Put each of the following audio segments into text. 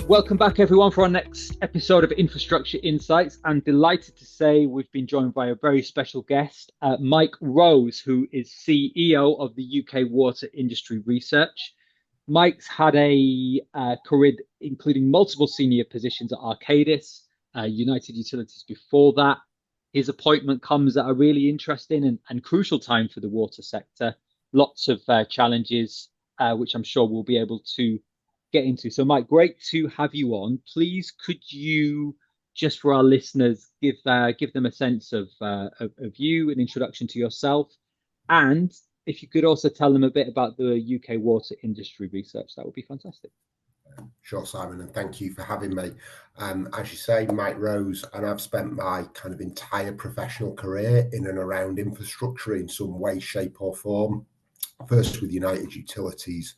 Welcome back, everyone, for our next episode of Infrastructure Insights. I'm delighted to say we've been joined by a very special guest, Mike Rose, who is CEO of the UK Water Industry Research. Mike's had a career including multiple senior positions at Arcadis, United Utilities before that. His appointment comes at a really interesting and crucial time for the water sector. Lots of challenges, which I'm sure we'll be able to get into. So, Mike, great to have you on. Please, could you, just for our listeners, give them a sense of you, an introduction to yourself, and if you could also tell them a bit about the UK water industry research, that would be fantastic. Sure, Simon, and thank you for having me. As you say, Mike Rose, and I've spent my kind of entire professional career in and around infrastructure in some way, shape, or form. First with United Utilities,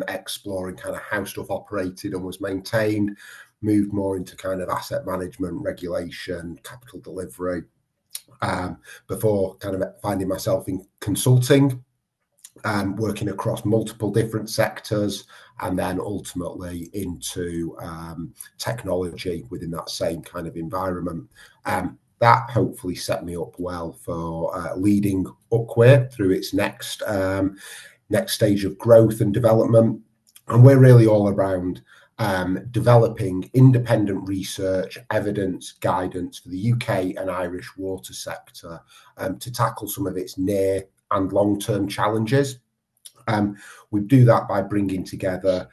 exploring kind of how stuff operated and was maintained, moved more into kind of asset management, regulation, capital delivery, before kind of finding myself in consulting, working across multiple different sectors, and then ultimately into technology within that same kind of environment. That hopefully set me up well for leading Upquare through its next stage of growth and development. And we're really all around developing independent research, evidence, guidance for the UK and Irish water sector to tackle some of its near and long-term challenges. We do that by bringing together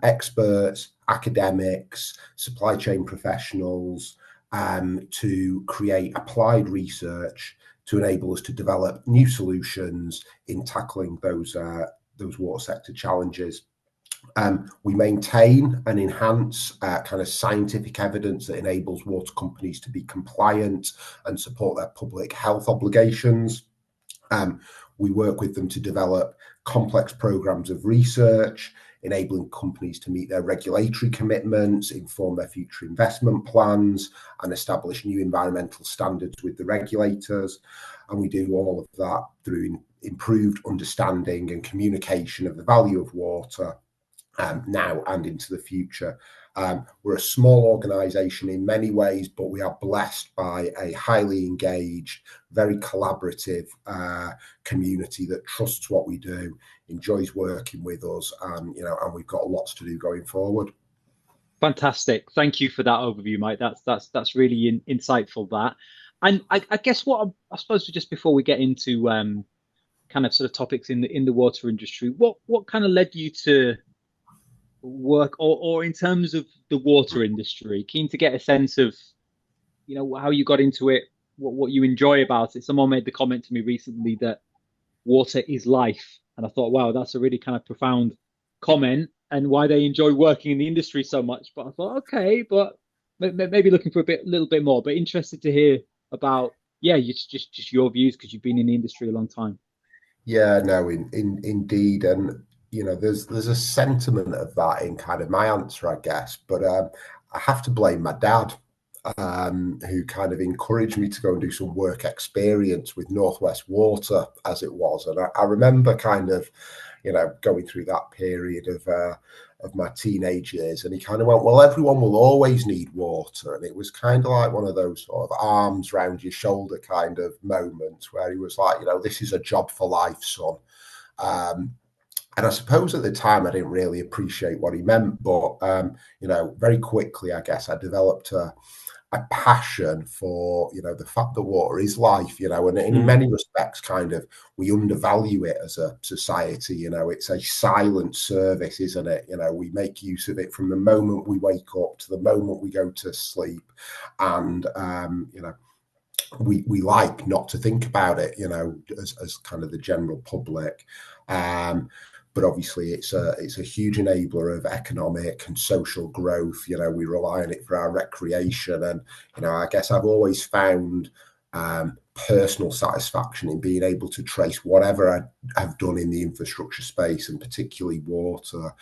experts, academics, supply chain professionals, to create applied research to enable us to develop new solutions in tackling those water sector challenges. We maintain and enhance kind of scientific evidence that enables water companies to be compliant and support their public health obligations. We work with them to develop complex programs of research, enabling companies to meet their regulatory commitments, inform their future investment plans, and establish new environmental standards with the regulators. And we do all of that through improved understanding and communication of the value of water now and into the future. We're a small organisation in many ways, but we are blessed by a highly engaged, very collaborative community that trusts what we do, enjoys working with us, and we've got lots to do going forward. Fantastic. Thank you for that overview, Mike. That's really insightful. That, and I guess I suppose just before we get into kind of sort of topics in the water industry, what kind of led you to work or in terms of the water industry, keen to get a sense of how you got into it, what you enjoy about it. Someone made the comment to me recently that water is life, and I thought, wow, that's a really kind of profound comment, and why they enjoy working in the industry so much. But I thought, okay, but maybe looking for little bit more, but interested to hear about just your views, because you've been in the industry a long time. Yeah, no, indeed. And there's a sentiment of that in kind of my answer, I guess. But I have to blame my dad, who kind of encouraged me to go and do some work experience with Northwest Water, as it was. And I remember kind of, going through that period of my teenage years, and he kind of went, well, everyone will always need water. And it was kind of like one of those sort of arms round your shoulder kind of moments where he was like, this is a job for life, son. And I suppose at the time I didn't really appreciate what he meant, but very quickly, I guess, I developed a passion for the fact that water is life, and in many respects, kind of we undervalue it as a society. It's a silent service, isn't it? We make use of it from the moment we wake up to the moment we go to sleep, and we like not to think about it, as kind of the general public. But obviously, it's a huge enabler of economic and social growth. We rely on it for our recreation, and I guess I've always found personal satisfaction in being able to trace whatever I have done in the infrastructure space, and particularly water,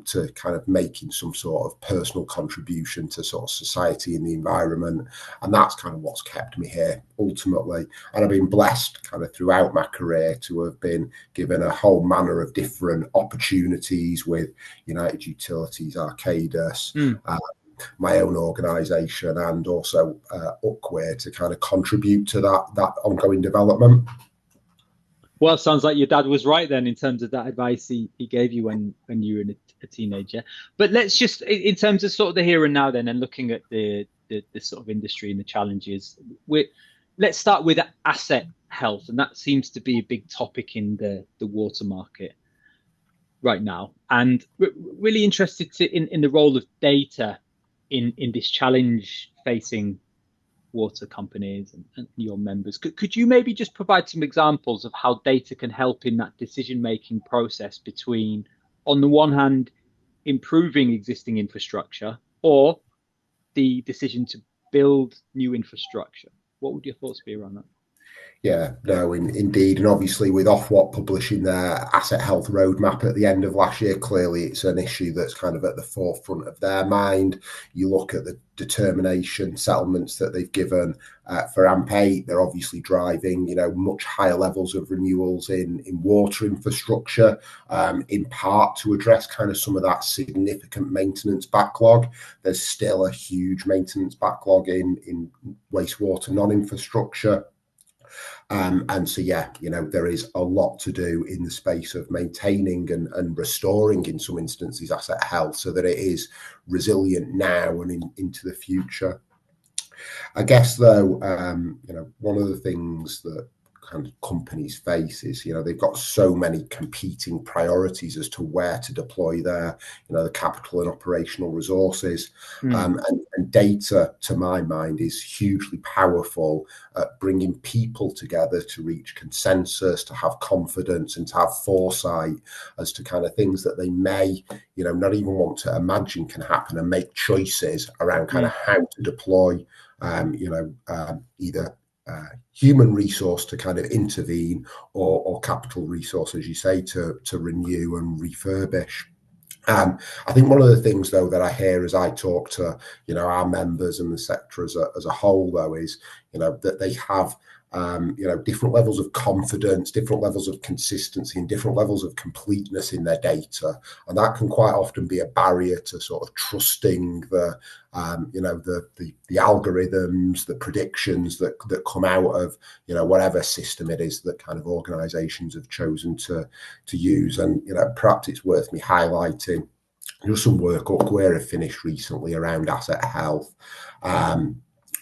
to kind of making some sort of personal contribution to sort of society and the environment. And that's kind of what's kept me here ultimately. And I've been blessed kind of throughout my career to have been given a whole manner of different opportunities with United Utilities, Arcadis, my own organisation, and also Upware, to kind of contribute to that ongoing development. Well, it sounds like your dad was right then in terms of that advice he gave you when you were a teenager. But let's just, in terms of sort of the here and now then, and looking at the sort of industry and the challenges, let's start with asset health. And that seems to be a big topic in the water market right now. And really interested in the role of data in this challenge facing water companies and your members. Could you maybe just provide some examples of how data can help in that decision-making process between, on the one hand, improving existing infrastructure or the decision to build new infrastructure? What would your thoughts be around that? Yeah, no, indeed. And obviously with Ofwat publishing their asset health roadmap at the end of last year, clearly it's an issue that's kind of at the forefront of their mind. You look at the determination settlements that they've given for AMP8, they're obviously driving, much higher levels of renewals in water infrastructure, in part to address kind of some of that significant maintenance backlog. There's still a huge maintenance backlog in wastewater non-infrastructure. And so, there is a lot to do in the space of maintaining and restoring, in some instances, asset health so that it is resilient now and into the future. I guess, though, one of the things that kind of companies face is, they've got so many competing priorities as to where to deploy their, the capital and operational resources. And data, to my mind, is hugely powerful at bringing people together to reach consensus, to have confidence and to have foresight as to kind of things that they may, not even want to imagine can happen, and make choices around kind of how to deploy, either human resource to kind of intervene or capital resource, as you say, to renew and refurbish. I think one of the things, though, that I hear as I talk to, our members and the sector as a whole, though, is, that they have, different levels of confidence, different levels of consistency, and different levels of completeness in their data. And that can quite often be a barrier to sort of trusting the algorithms, the predictions that come out of, whatever system it is that kind of organizations have chosen to use. And, perhaps it's worth me highlighting just some work Upware have finished recently around asset health,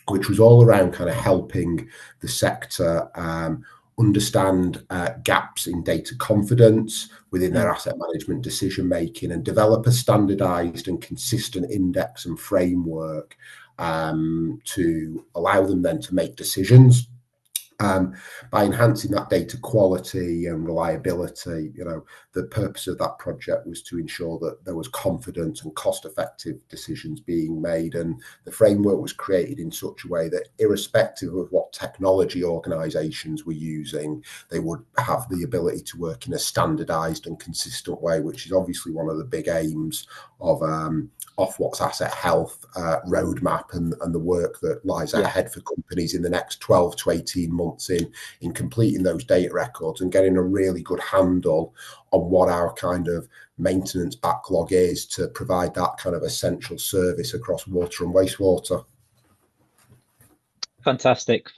which was all around kind of helping the sector understand gaps in data confidence within their asset management decision making, and develop a standardized and consistent index and framework to allow them then to make decisions. By enhancing that data quality and reliability, the purpose of that project was to ensure that there was confidence and cost-effective decisions being made. And the framework was created in such a way that, irrespective of what technology organisations were using, they would have the ability to work in a standardised and consistent way, which is obviously one of the big aims of Ofwat's asset health roadmap and the work that lies ahead for companies in the next 12 to 18 months in completing those data records and getting a really good handle on what our kind of maintenance backlog is, to provide that kind of essential service across water and wastewater. Fantastic.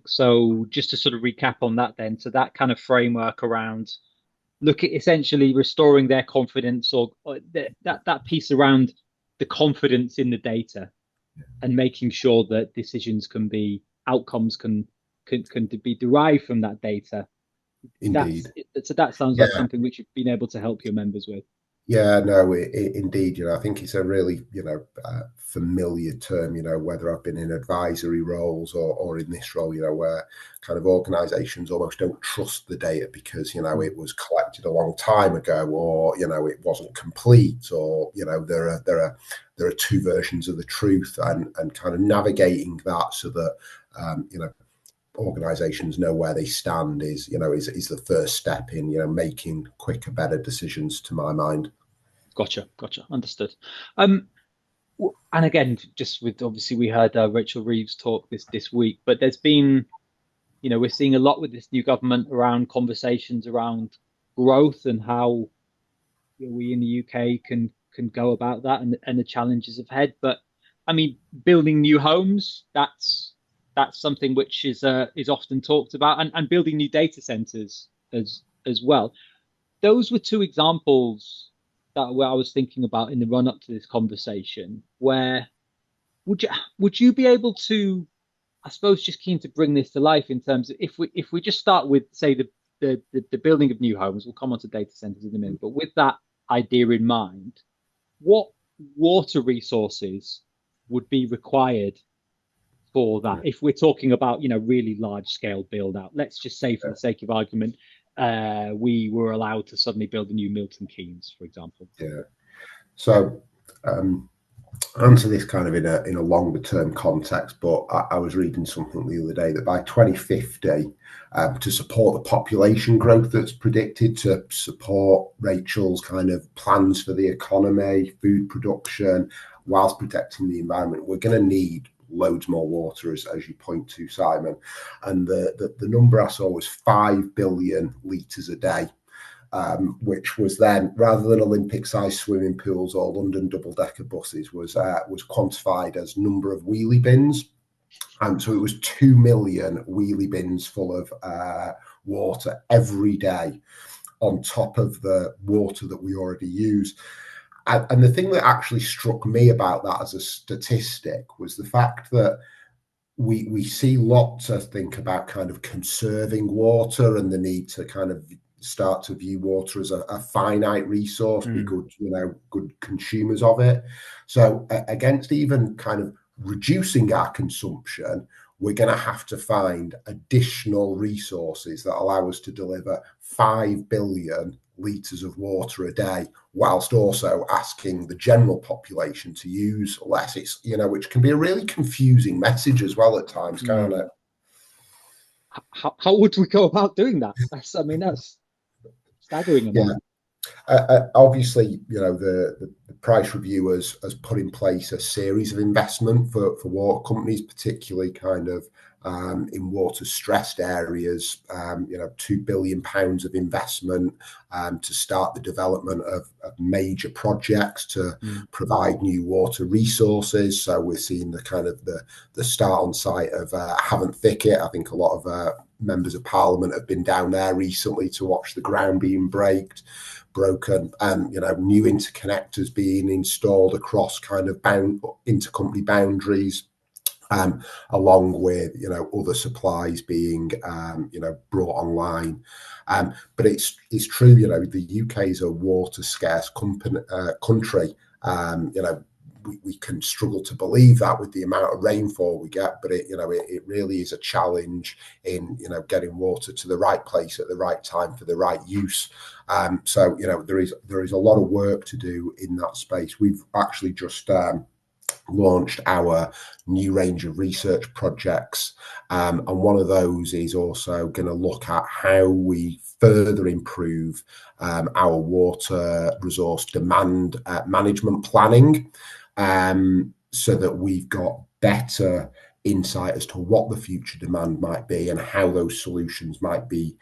So just to sort of recap on that then, so that kind of framework around look at essentially restoring their confidence, or that piece around the confidence in the data and making sure that outcomes can be derived from that data. Indeed. So that sounds like something which you've been able to help your members with. Yeah, no, indeed. I think it's a really, familiar term, whether I've been in advisory roles or in this role, where kind of organizations almost don't trust the data because, it was collected a long time ago, or, it wasn't complete, or, there are two versions of the truth, and kind of navigating that so that, organisations know where they stand is the first step in making quicker, better decisions. To my mind. Gotcha, understood. And again, just with obviously we heard Rachel Reeves talk this week, but there's been, we're seeing a lot with this new government around conversations around growth and how we in the UK can go about that and the challenges ahead. But I mean, building new homes, that's something which is often talked about, and building new data centers as well. Those were two examples that where I was thinking about in the run up to this conversation. Where would you be able to, I suppose, just keen to bring this to life in terms of if we just start with say the building of new homes. We'll come on to data centers in a minute, but with that idea in mind, what water resources would be required for that? If we're talking about really large scale build out, let's just say for the sake of argument, we were allowed to suddenly build a new Milton Keynes, for example. Yeah. So answer this kind of in a longer term context, but I was reading something the other day that by 2050, to support the population growth that's predicted, to support Rachel's kind of plans for the economy, food production, whilst protecting the environment, we're going to need loads more water, as you point to, Simon. And the number I saw was 5 billion litres a day. Which was then, rather than Olympic-sized swimming pools or London double-decker buses, was quantified as number of wheelie bins. And so it was 2 million wheelie bins full of water every day on top of the water that we already use. And the thing that actually struck me about that as a statistic was the fact that we see lots of think about kind of conserving water and the need to kind of start to view water as a finite resource, be good consumers of it. So against even kind of reducing our consumption, we're going to have to find additional resources that allow us to deliver 5 billion litres of water a day, whilst also asking the general population to use less. It's, which can be a really confusing message as well at times, can't it? How would we go about doing that? That's staggering amount. Obviously, the price review has put in place a series of investment for water companies, particularly kind of in water stressed areas. £2 billion of investment to start the development of major projects to provide new water resources. So we're seeing the kind of the start on site of Havant Thicket. I think a lot of members of Parliament have been down there recently to watch the ground being broken, and new interconnectors being installed across kind of intercompany boundaries, along with other supplies being brought online. But it's true, the UK is a water scarce country. We can struggle to believe that with the amount of rainfall we get, but it really is a challenge in getting water to the right place at the right time for the right use. So there is a lot of work to do in that space. We've actually just launched our new range of research projects, and one of those is also going to look at how we further improve our water resource demand management planning, so that we've got better insight as to what the future demand might be and how those solutions might be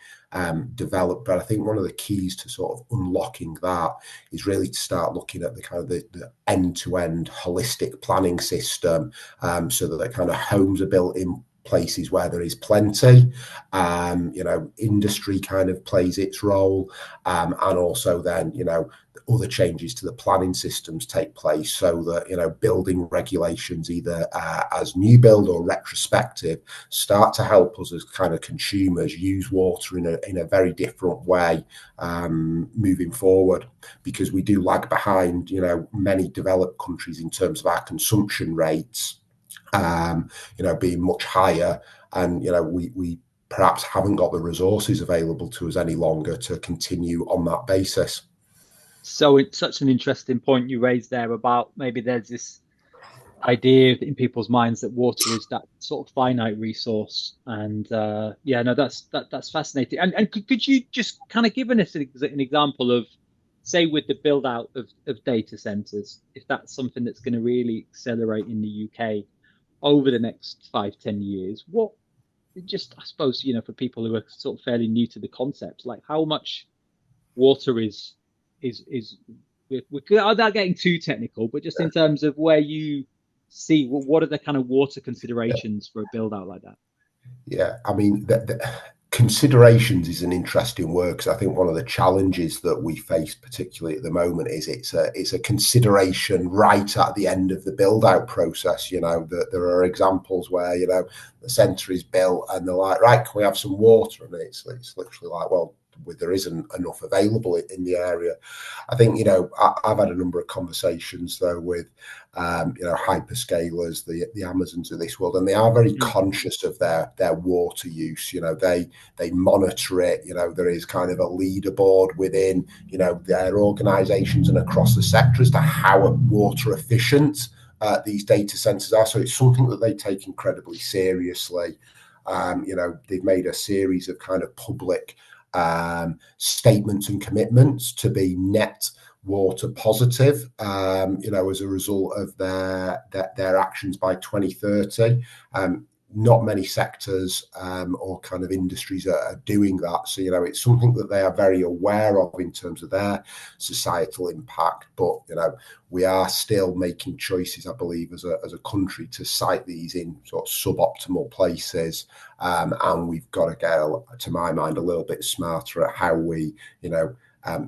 developed. But I think one of the keys to sort of unlocking that is really to start looking at the kind of the end-to-end holistic planning system, so that the kind of homes are built in places where there is plenty, industry kind of plays its role, and also then other changes to the planning systems take place, so that building regulations, either as new build or retrospective, start to help us as kind of consumers use water in a very different way moving forward, because we do lag behind many developed countries in terms of our consumption rates being much higher, and we perhaps haven't got the resources available to us any longer to continue on that basis. So it's such an interesting point you raised there about maybe there's this idea in people's minds that water is that sort of finite resource. And yeah, no, that's fascinating. And could you just kind of give us an example of, say, with the build out of data centers, if that's something that's going to really accelerate in the UK over the next 5, 10 years? What, just, I suppose, for people who are sort of fairly new to the concept, like how much water is without getting too technical, but just in terms of where you see what are the kind of water considerations for a build out like that? Yeah, I mean, considerations is an interesting word, because I think one of the challenges that we face, particularly at the moment, is it's a consideration right at the end of the build out process. That there are examples where the centre is built and they're like, right, can we have some water? And it's literally like, well, there isn't enough available in the area. I think I've had a number of conversations though with hyperscalers, the Amazons of this world, and they are very conscious of their water use. They monitor it. There is kind of a leaderboard within their organisations and across the sector as to how water efficient these data centres are. So it's something that they take incredibly seriously. They've made a series of kind of public statements and commitments to be net water positive, as a result of their actions by 2030. Not many sectors or kind of industries are doing that. So, it's something that they are very aware of in terms of their societal impact. But, we are still making choices, I believe, as a country to site these in sort of suboptimal places. And we've got to get, to my mind, a little bit smarter at how we,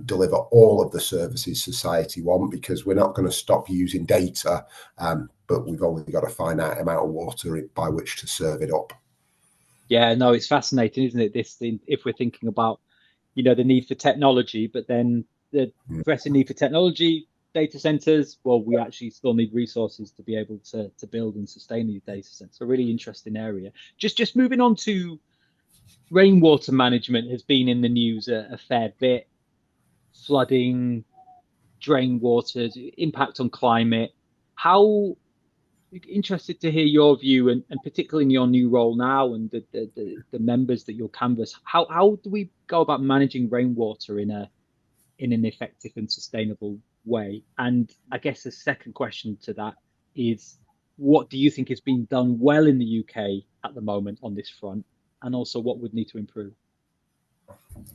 deliver all of the services society want, because we're not going to stop using data, but we've only got a finite amount of water by which to serve it up. Yeah, no, it's fascinating, isn't it? This thing, if we're thinking about, the need for technology, but then the pressing need for technology, data centers, well, we actually still need resources to be able to build and sustain these data centers. A really interesting area. Just moving on to rainwater management has been in the news a fair bit. Flooding, drain waters, impact on climate. How interested to hear your view, and particularly in your new role now and the members that you'll canvass. How do we go about managing rainwater in an effective and sustainable way? And I guess the second question to that is, what do you think is being done well in the UK at the moment on this front, and also what would need to improve?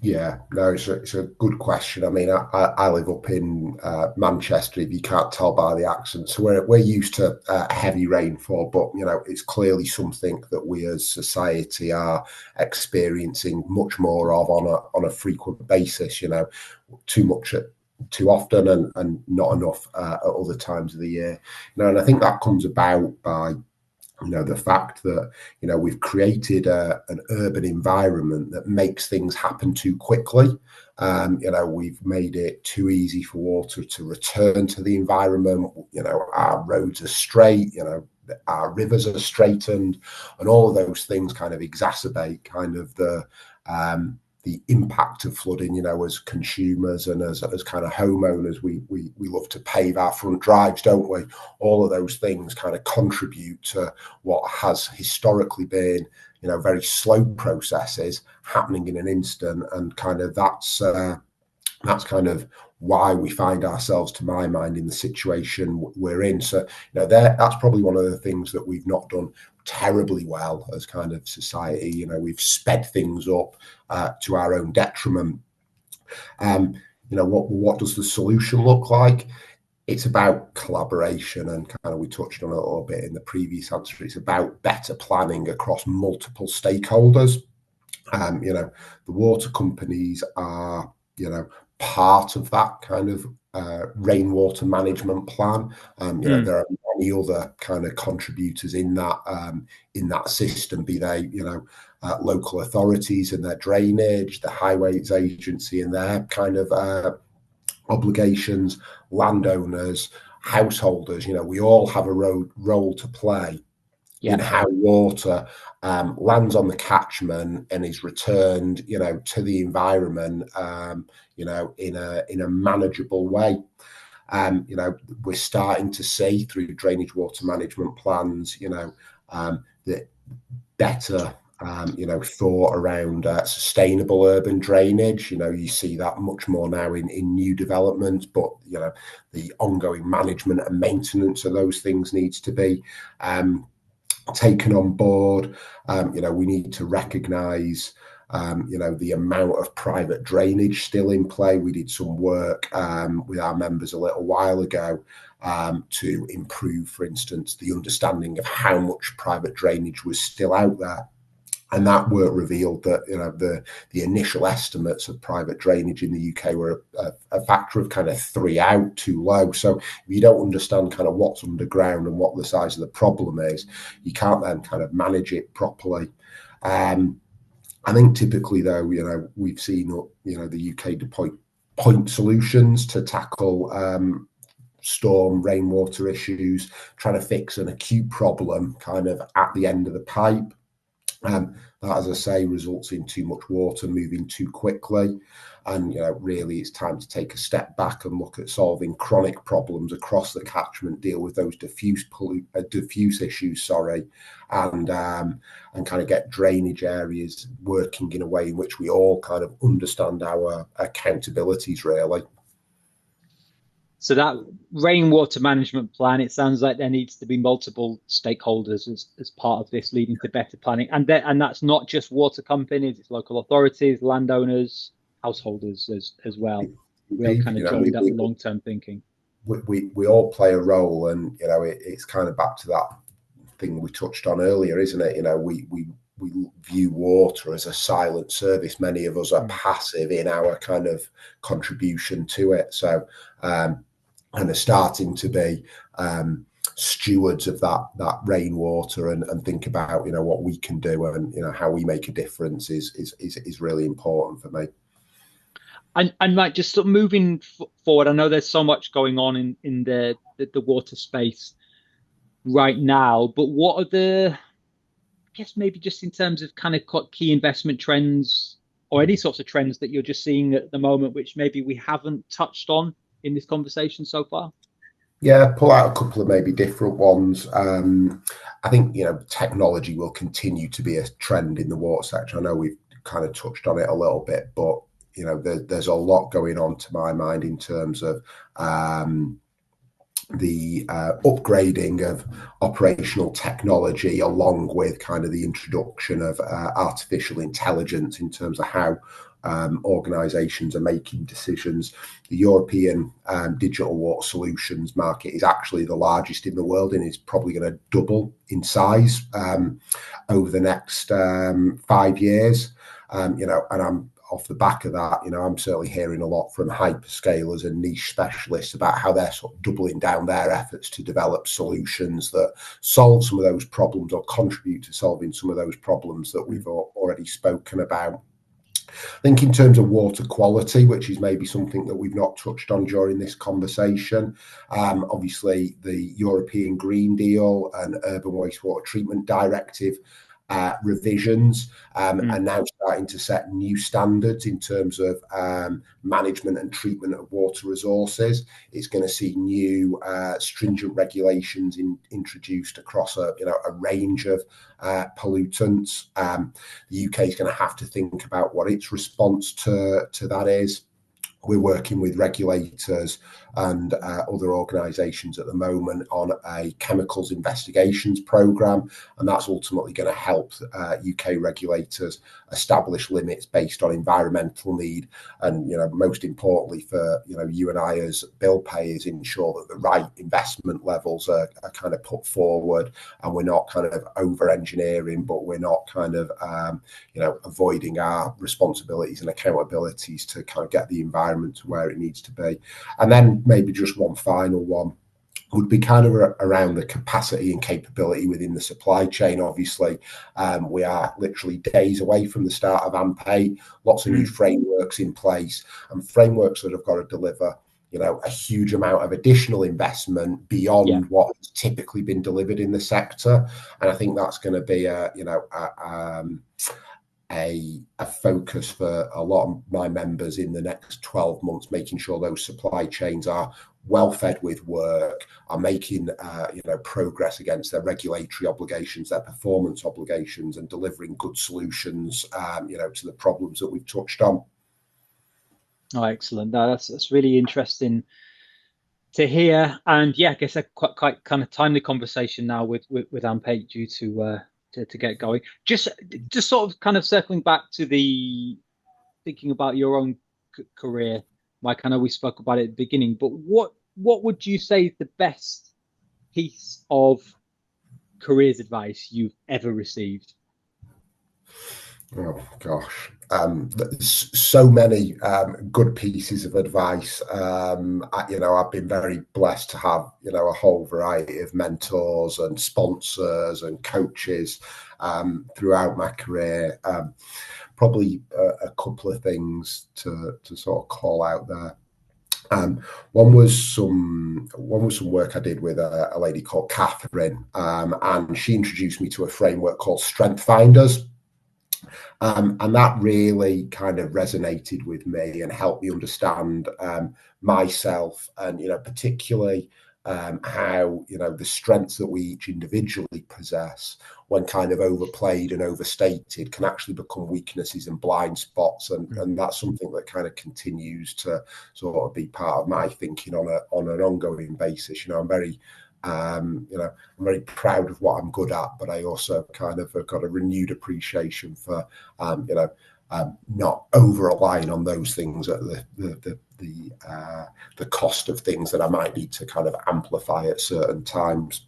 Yeah, no, it's a good question. I mean, I live up in Manchester, if you can't tell by the accent. So we're used to heavy rainfall, but it's clearly something that we as society are experiencing much more of on a frequent basis. Too much too often and not enough at other times of the year. And I think that comes about by the fact that we've created an urban environment that makes things happen too quickly. We've made it too easy for water to return to the environment. Our roads are straight. Our rivers are straightened, and all of those things kind of exacerbate kind of the impact of flooding. As consumers and as kind of homeowners, we love to pave our front drives, don't we? All of those things kind of contribute to what has historically been very slow processes happening in an instant, and kind of that's kind of why we find ourselves, to my mind, in the situation we're in. So that's probably one of the things that we've not done terribly well as kind of society. We've sped things up to our own detriment. What does the solution look like? It's about collaboration, and kind of we touched on it a little bit in the previous answer. It's about better planning across multiple stakeholders. The water companies are part of that kind of rainwater management plan. There are many other kind of contributors in that system, be they local authorities and their drainage, the highways agency and their kind of obligations, landowners, householders. We all have a role to play in how water lands on the catchment and is returned, to the environment, in a manageable way. We're starting to see through drainage water management plans, that better thought around sustainable urban drainage. You see that much more now in new developments, but the ongoing management and maintenance of those things needs to be taken on board. We need to recognise the amount of private drainage still in play. We did some work with our members a little while ago to improve, for instance, the understanding of how much private drainage was still out there. And that work revealed that the initial estimates of private drainage in the UK were a factor of kind of 3 out, too low. So if you don't understand kind of what's underground and what the size of the problem is, you can't then kind of manage it properly. I think typically, though, we've seen the UK deploy point solutions to tackle storm rainwater issues, trying to fix an acute problem kind of at the end of the pipe. That, as I say, results in too much water moving too quickly. And, really it's time to take a step back and look at solving chronic problems across the catchment, deal with those diffuse issues, and kind of get drainage areas working in a way in which we all kind of understand our accountabilities, really. So that rainwater management plan, it sounds like there needs to be multiple stakeholders as part of this, leading to better planning. And that's not just water companies, it's local authorities, landowners, householders as well. We'll kind of join that long-term thinking. We all play a role, and it's kind of back to that thing we touched on earlier, isn't it? We view water as a silent service. Many of us are passive in our kind of contribution to it. So and are starting to be stewards of that rainwater and think about what we can do and how we make a difference is really important for me. And Mike, just sort of moving forward, I know there's so much going on in the water space right now, but what are I guess maybe just in terms of kind of key investment trends or any sorts of trends that you're just seeing at the moment, which maybe we haven't touched on in this conversation so far? Yeah, pull out a couple of maybe different ones. I think technology will continue to be a trend in the water sector. I know we've kind of touched on it a little bit, but there's a lot going on to my mind in terms of the upgrading of operational technology, along with kind of the introduction of artificial intelligence in terms of how organisations are making decisions. The European digital water solutions market is actually the largest in the world, and is probably going to double in size over the next 5 years. And I'm off the back of that, I'm certainly hearing a lot from hyperscalers and niche specialists about how they're sort of doubling down their efforts to develop solutions that solve some of those problems or contribute to solving some of those problems that we've already spoken about. I think in terms of water quality, which is maybe something that we've not touched on during this conversation, obviously the European Green Deal and Urban Wastewater Treatment Directive revisions are now starting to set new standards in terms of management and treatment of water resources. It's going to see new stringent regulations introduced across a range of pollutants. The UK is going to have to think about what its response to that is. We're working with regulators and other organisations at the moment on a chemicals investigations programme, and that's ultimately going to help UK regulators establish limits based on environmental need, and most importantly for you and I as bill payers, ensure that the right investment levels are kind of put forward, and we're not kind of over engineering, but we're not kind of avoiding our responsibilities and accountabilities to kind of get the environment to where it needs to be. And then maybe just one final one would be kind of around the capacity and capability within the supply chain. Obviously, we are literally days away from the start of AMP8, lots of new frameworks in place, and frameworks that have got to deliver a huge amount of additional investment beyond what has typically been delivered in the sector. And I think that's going to be a focus for a lot of my members in the next 12 months, making sure those supply chains are well fed with work, are making progress against their regulatory obligations, their performance obligations, and delivering good solutions to the problems that we've touched on. Oh, excellent. No, that's really interesting to hear. And yeah, I guess a quite kind of timely conversation now with AMP8 due to get going. Just sort of kind of circling back to the thinking about your own career, Mike. I know we spoke about it at the beginning, but what would you say is the best piece of careers advice you've ever received? Oh gosh, so many good pieces of advice. I've been very blessed to have a whole variety of mentors and sponsors and coaches throughout my career. Probably a couple of things to sort of call out there. One was some work I did with a lady called Catherine, and she introduced me to a framework called Strength Finders. And that really kind of resonated with me and helped me understand myself, and particularly how the strengths that we each individually possess, when kind of overplayed and overstated, can actually become weaknesses and blind spots, and that's something that kind of continues to sort of be part of my thinking on an ongoing basis. I'm very I'm very proud of what I'm good at, but I also kind of have got a renewed appreciation for not over relying on those things at the cost of things that I might need to kind of amplify at certain times.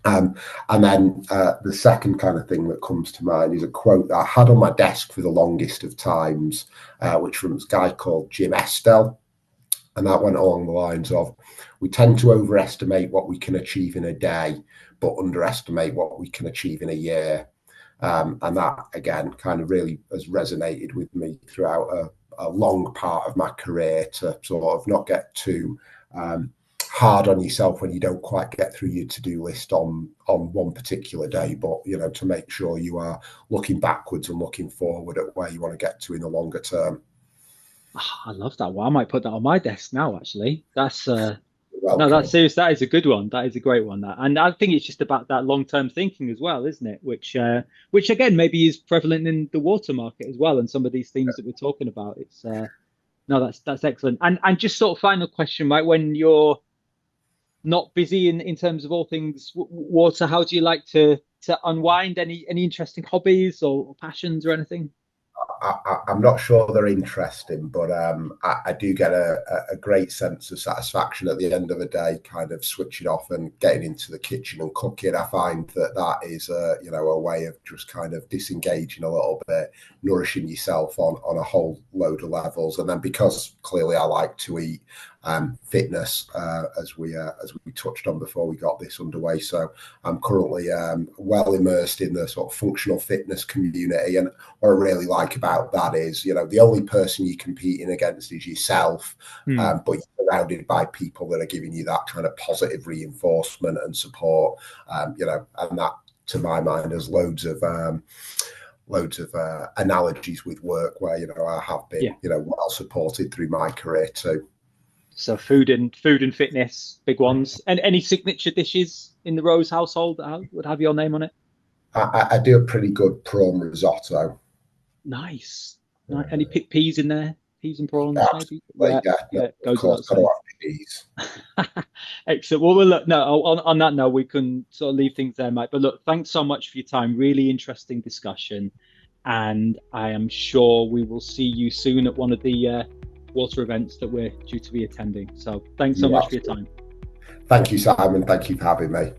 And then the second kind of thing that comes to mind is a quote that I had on my desk for the longest of times, which from this guy called Jim Estelle. And that went along the lines of, we tend to overestimate what we can achieve in a day, but underestimate what we can achieve in a year. And that, again, kind of really has resonated with me throughout a long part of my career, to sort of not get too hard on yourself when you don't quite get through your to-do list on one particular day, but, to make sure you are looking backwards and looking forward at where you want to get to in the longer term. Oh, I love that one. I might put that on my desk now, actually. That's No, that's serious. That is a good one. That is a great one. And I think it's just about that long-term thinking as well, isn't it? Which again maybe is prevalent in the water market as well, and some of these things that we're talking about. It's no, that's excellent. And just sort of final question, right? When you're not busy in terms of all things water, how do you like to unwind? Any interesting hobbies or passions or anything? I'm not sure they're interesting, but I do get a great sense of satisfaction at the end of the day, kind of switching off and getting into the kitchen and cooking. I find that is a way of just kind of disengaging a little bit, nourishing yourself on a whole load of levels. And then, because clearly I like to eat, fitness, as we touched on before we got this underway. So I'm currently well immersed in the sort of functional fitness community, and what I really like about that is, the only person you're competing against is yourself, but you're surrounded by people that are giving you that kind of positive reinforcement and support, and that, to my mind, has loads of analogies with work where I have been well supported through my career too. So food and fitness, big ones. And any signature dishes in the Rose household that would have your name on it? I do a pretty good prawn risotto. Nice. Any peas in there? Peas and prawns, maybe? Yeah, goes of course, got to have peas. Excellent. Well, look, no, on that note, we can sort of leave things there, Mike. But look, thanks so much for your time. Really interesting discussion. And I am sure we will see you soon at one of the water events that we're due to be attending. So thanks so much for your time. Thank you, Simon. Thank you for having me.